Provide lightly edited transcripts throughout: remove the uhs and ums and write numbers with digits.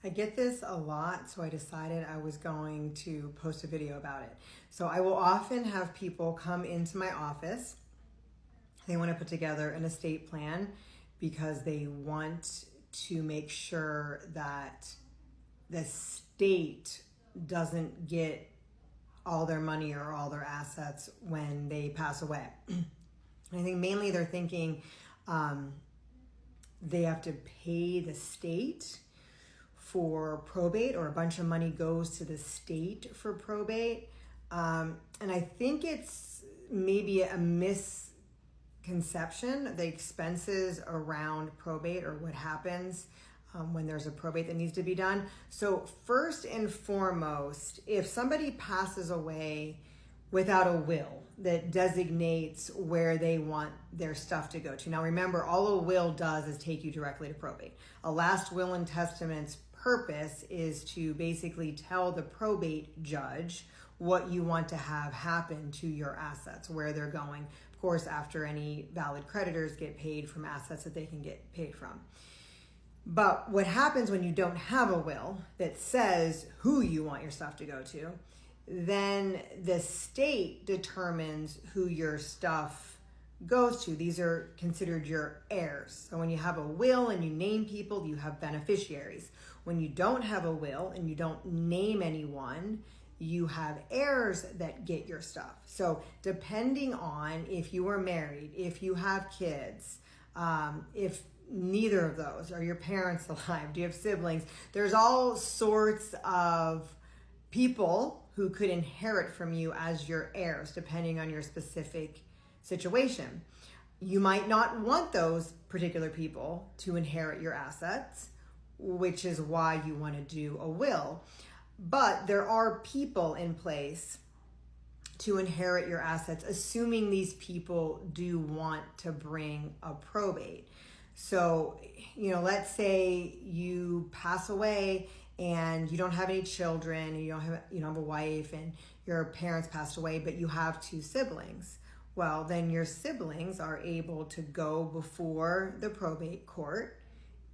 I get this a lot, so I decided I was going to post a video about it. So I will often have people come into my office. They want to put together an estate plan because they want to make sure that the state doesn't get all their money or all their assets when they pass away. I think mainly they're thinking they have to pay the state for probate, or a bunch of money goes to the state for probate. And I think it's maybe a misconception, the expenses around probate or what happens when there's a probate that needs to be done. So first and foremost, if somebody passes away without a will that designates where they want their stuff to go to. Now remember, all a will does is take you directly to probate. A last will and testament's purpose is to basically tell the probate judge what you want to have happen to your assets, where they're going. Of course, after any valid creditors get paid from assets that they can get paid from. But what happens when you don't have a will that says who you want your stuff to go to, then the state determines who your stuff goes to. These are considered your heirs. So when you have a will and you name people, you have beneficiaries. When you don't have a will and you don't name anyone, you have heirs that get your stuff. So depending on if you are married, if you have kids, if neither of those, are your parents alive, do you have siblings, there's all sorts of people who could inherit from you as your heirs, depending on your specific situation. You might not want those particular people to inherit your assets, which is why you want to do a will. But there are people in place to inherit your assets, assuming these people do want to bring a probate. So, let's say you pass away and you don't have any children, you don't have a wife, and your parents passed away, but you have 2 siblings. Well, then your siblings are able to go before the probate court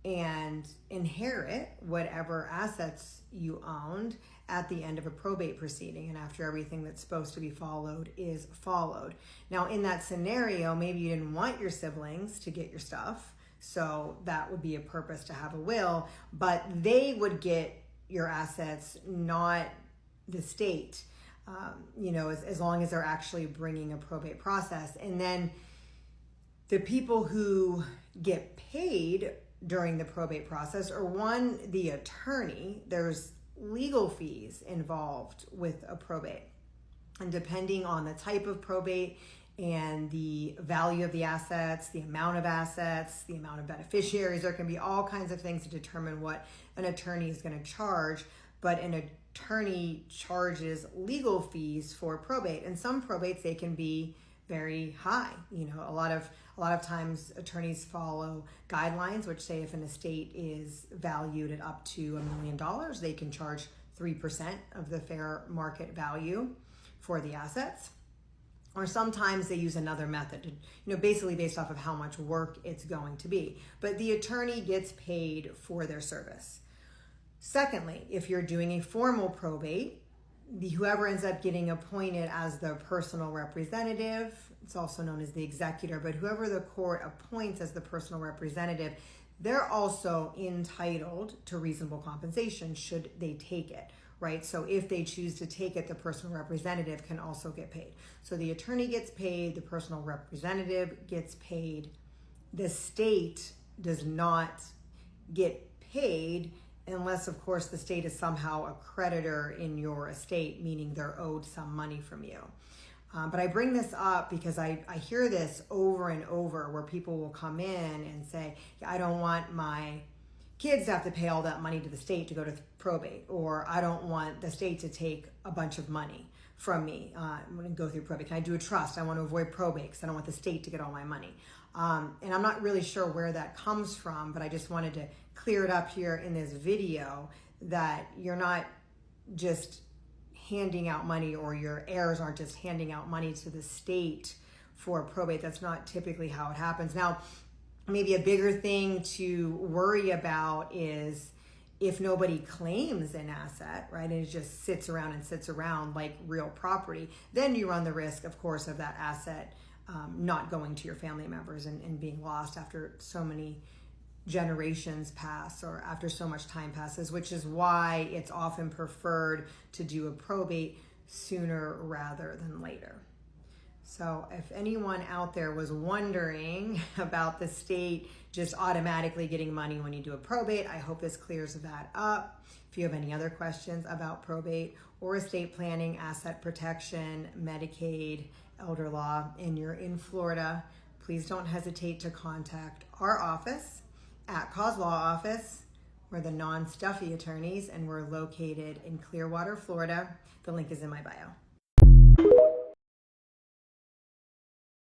and inherit whatever assets you owned at the end of a probate proceeding, and after everything that's supposed to be followed is followed. Now, in that scenario, maybe you didn't want your siblings to get your stuff, so that would be a purpose to have a will, but they would get your assets, not the state, as long as they're actually bringing a probate process. And then the people who get paid during the probate process are, one, the attorney. There's legal fees involved with a probate. And depending on the type of probate and the value of the assets, the amount of assets, the amount of beneficiaries, there can be all kinds of things to determine what an attorney is going to charge. But an attorney charges legal fees for probate. And some probates, they can be very high. A lot of times attorneys follow guidelines which say if an estate is valued at up to $1 million, they can charge 3% of the fair market value for the assets. Or sometimes they use another method, basically based off of how much work it's going to be. But the attorney gets paid for their service. Secondly, if you're doing a formal probate, whoever ends up getting appointed as the personal representative, it's also known as the executor, but whoever the court appoints as the personal representative, they're also entitled to reasonable compensation should they take it, right? So if they choose to take it, the personal representative can also get paid. So the attorney gets paid, the personal representative gets paid. The state does not get paid unless, of course, the state is somehow a creditor in your estate, meaning they're owed some money from you. But I bring this up because I hear this over and over where people will come in and say, I don't want my kids to have to pay all that money to the state to go to probate, or I don't want the state to take a bunch of money from me when I go through probate. Can I do a trust? I want to avoid probate because I don't want the state to get all my money. And I'm not really sure where that comes from, but I just wanted to clear it up here in this video that you're not just handing out money, or your heirs aren't just handing out money to the state for probate. That's not typically how it happens. Now, maybe a bigger thing to worry about is if nobody claims an asset, right, and it just sits around like real property, then you run the risk, of course, of that asset not going to your family members and being lost after so many generations pass or after so much time passes, which is why it's often preferred to do a probate sooner rather than later. So if anyone out there was wondering about the state just automatically getting money when you do a probate, I hope this clears that up. If you have any other questions about probate or estate planning, asset protection, Medicaid, elder law, and you're in Florida, please don't hesitate to contact our office, atCAUSE Law Office. We're the non-stuffy attorneys, and we're located in Clearwater, Florida. The link is in my bio.